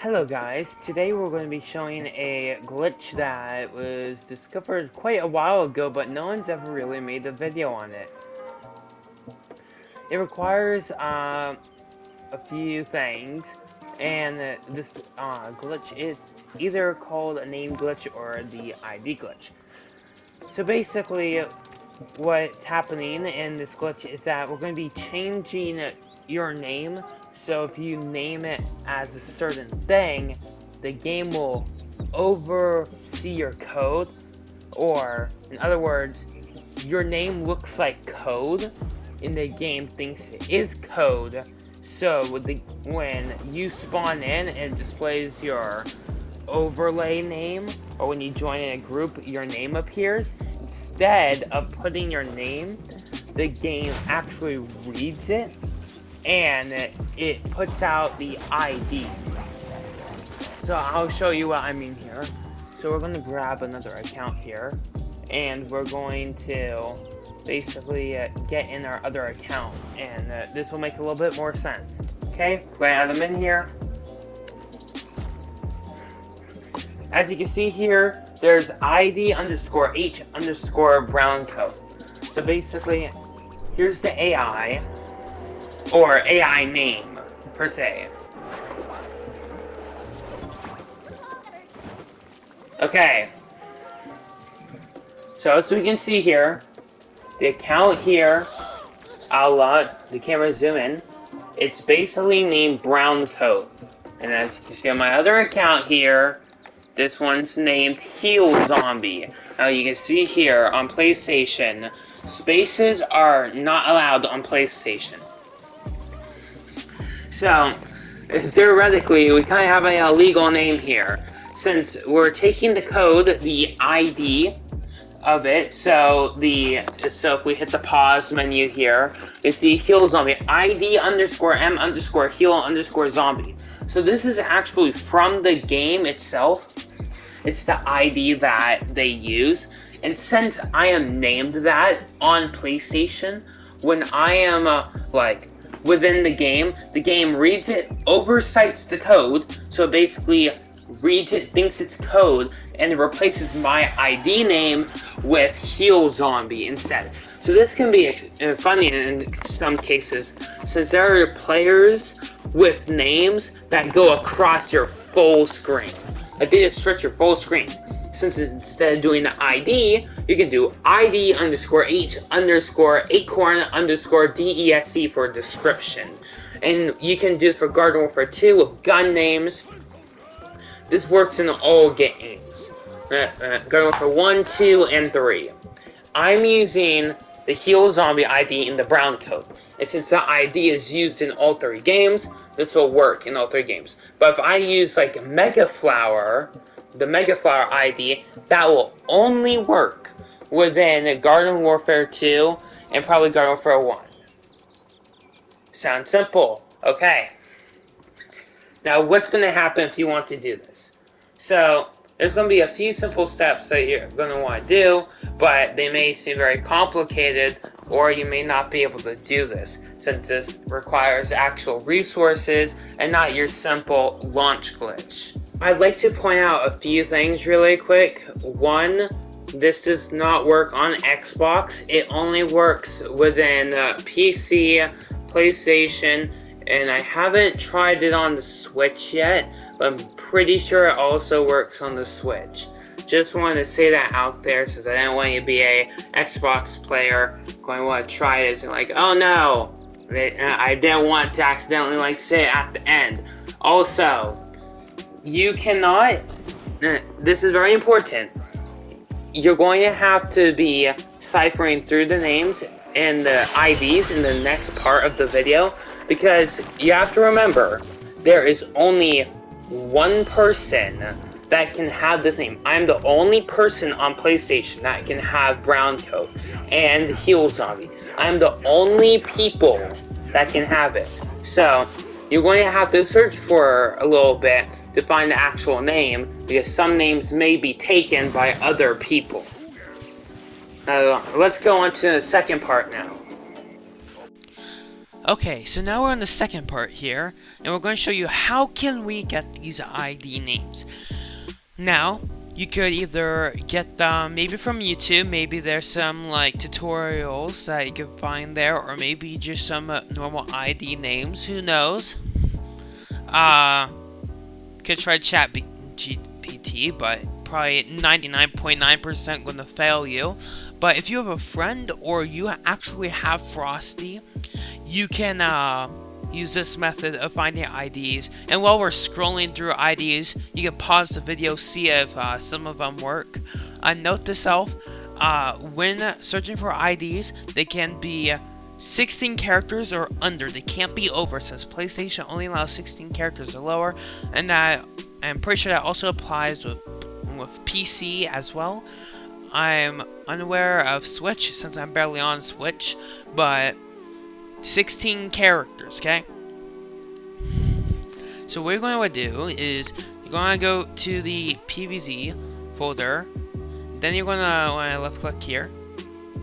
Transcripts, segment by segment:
Hello guys, today we're going to be showing a glitch that was discovered quite a while ago, but no one's ever really made a video on it. It requires a few things, and this glitch is either called a name glitch or the ID glitch. So basically, what's happening in this glitch is that we're going to be changing your name. So if you name it as a certain thing, the game will oversee your code, or in other words, your name looks like code and the game thinks it is code. So when you spawn in, it displays your overlay name, or when you join in a group, your name appears. Instead of putting your name, the game actually reads it and it puts out the ID. So I'll show you what I mean here. So we're going to grab another account here, and we're going to basically get in our other account, and this will make a little bit more sense. Okay, we're going to add them in here. As you can see here, there's ID underscore H underscore brown code. So basically, here's the AI, or AI name, per se. Okay. So as we can see here, the account here, I'll let the camera zoom in, it's basically named brown code. And as you can see on my other account here, this one's named Heal Zombie. Now you can see here on PlayStation, spaces are not allowed on PlayStation. So, theoretically, we kind of have a legal name here, since we're taking the code, the ID of it. So if we hit the pause menu here, it's the Heal Zombie, ID underscore M underscore Heal underscore Zombie. So this is actually from the game itself. It's the ID that they use. And since I am named that on PlayStation, when I am within the game reads it, oversights the code, so it basically reads it, thinks it's code, and it replaces my ID name with Heal Zombie instead. So this can be funny in some cases, since there are players with names that go across your full screen. Like they just stretch your full screen. Since instead of doing the ID, you can do ID underscore H underscore acorn underscore DESC for description. And you can do this for Garden Warfare 2 with gun names. This works in all games. Garden Warfare 1, 2, and 3. I'm using the Heal Zombie ID in the brown code. And since the ID is used in all 3 games, this will work in all 3 games. But if I use like Mega Flower, the Mega Flower ID, that will only work within Garden Warfare 2 and probably Garden Warfare 1. Sounds simple. Okay. Now what's going to happen if you want to do this? So there's going to be a few simple steps that you're going to want to do, but they may seem very complicated, or you may not be able to do this, since this requires actual resources and not your simple launch glitch. I'd like to point out a few things really quick. One, this does not work on Xbox. It only works within PC, PlayStation, and I haven't tried it on the Switch yet, but I'm pretty sure it also works on the Switch. Just wanted to say that out there, since I didn't want you to be a Xbox player going to want to try this and like, oh no, I didn't want to accidentally say it at the end. Also, you cannot, this is very important, you're going to have to be ciphering through the names and the IDs in the next part of the video, because you have to remember, there is only one person that can have this name. I'm the only person on PlayStation that can have brown code and Heal Zombie. I'm the only people that can have it. So, you're going to have to search for a little bit to find the actual name, because some names may be taken by other people. Let's go on to the second part now. Okay, so now we're on the second part here, and we're going to show you how can we get these ID names. Now, you could either get them maybe from YouTube, maybe there's some like tutorials that you can find there, or maybe just some normal ID names, who knows. Could try GPT, but probably 99.9% gonna fail you. But if you have a friend or you actually have Frosty, you can use this method of finding IDs. And while we're scrolling through IDs, you can pause the video, see if some of them work. Note to self, when searching for IDs, they can be 16 characters or under. They can't be over, since PlayStation only allows 16 characters or lower, and that I'm pretty sure that also applies with PC as well. I'm unaware of Switch since I'm barely on Switch, but 16 characters, okay? So what you're going to do is you're going to go to the PvZ folder, then you're going to want to left click here.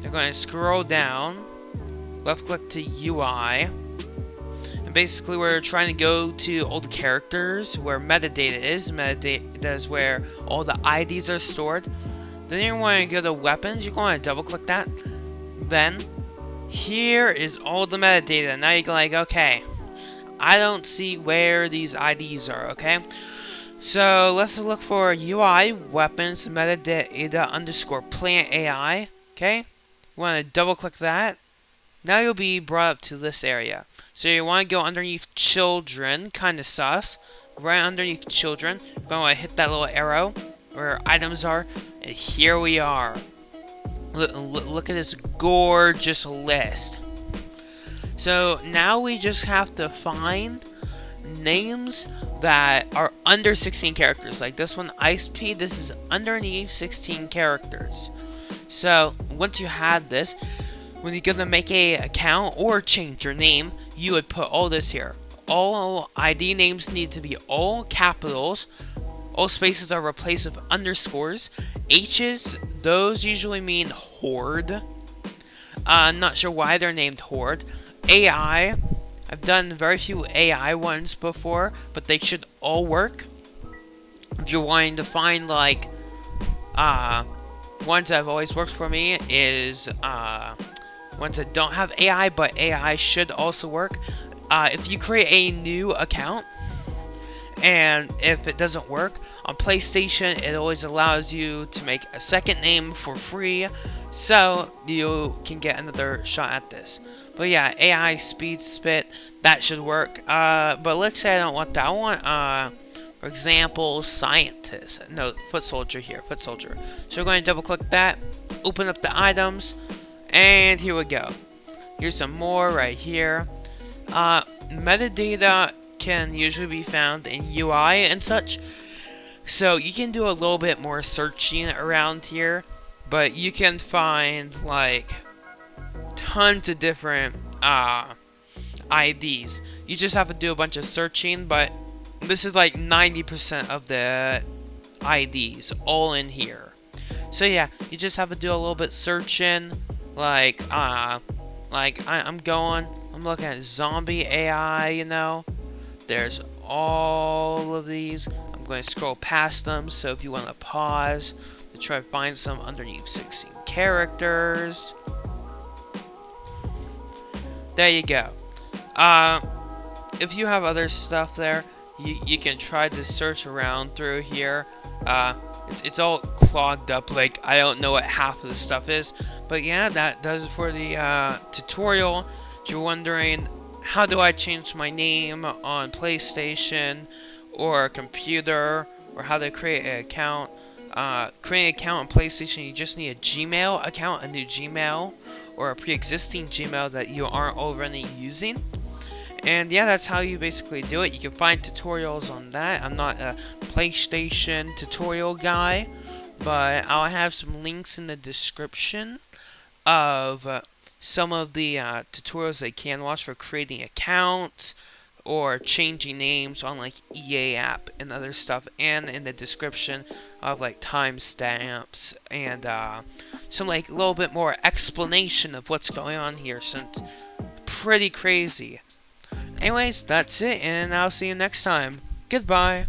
You're going to scroll down, left click to UI, and basically we're trying to go to all the characters where metadata is. Metadata is where all the IDs are stored. Then you want to go to weapons. You're going to double click that. Then here is all the metadata. Now you're like, okay, I don't see where these IDs are, okay? So let's look for UI weapons metadata underscore plant AI, okay? You want to double click that. Now you'll be brought up to this area. So you want to go underneath children, kind of sus. Right underneath children, you're going to hit that little arrow where items are, and here we are. Look at this gorgeous list. So now we just have to find names that are under 16 characters. Like this one, Ice P, this is underneath 16 characters. So once you have this, when you're gonna make a account or change your name, you would put all this here. All ID names need to be all capitals. All spaces are replaced with underscores. H's, those usually mean horde. I'm not sure why they're named horde. AI, I've done very few AI ones before, but they should all work. If you're wanting to find like ones that have always worked for me is ones that don't have AI, but AI should also work. If you create a new account, and if it doesn't work on PlayStation, it always allows you to make a second name for free, so you can get another shot at this. But yeah, AI speed spit, that should work. But let's say I don't want that. I want, for example, scientist. No, foot soldier here, foot soldier. So we're going to double click that, open up the items, and here we go. Here's some more right here. Metadata can usually be found in UI and such, so you can do a little bit more searching around here, but you can find like tons of different IDs. You just have to do a bunch of searching, but this is like 90% of the IDs all in here. So yeah, you just have to do a little bit searching, like I'm looking at zombie AI, you know. There's all of these. I'm going to scroll past them, so if you want to pause to try to find some underneath 16 characters. There you go. If you have other stuff there, you can try to search around through here. It's all clogged up, like I don't know what half of the stuff is. But yeah, that does it for the tutorial. If you're wondering, how do I change my name on PlayStation or a computer, or how to create an account? Creating an account on PlayStation, you just need a Gmail account, a new Gmail, or a pre-existing Gmail that you aren't already using. And yeah, that's how you basically do it. You can find tutorials on that. I'm not a PlayStation tutorial guy, but I'll have some links in the description of some of the tutorials that you can watch for creating accounts or changing names on like EA app and other stuff, and in the description of like timestamps and some like a little bit more explanation of what's going on here, since pretty crazy. Anyways, that's it, and I'll see you next time. Goodbye.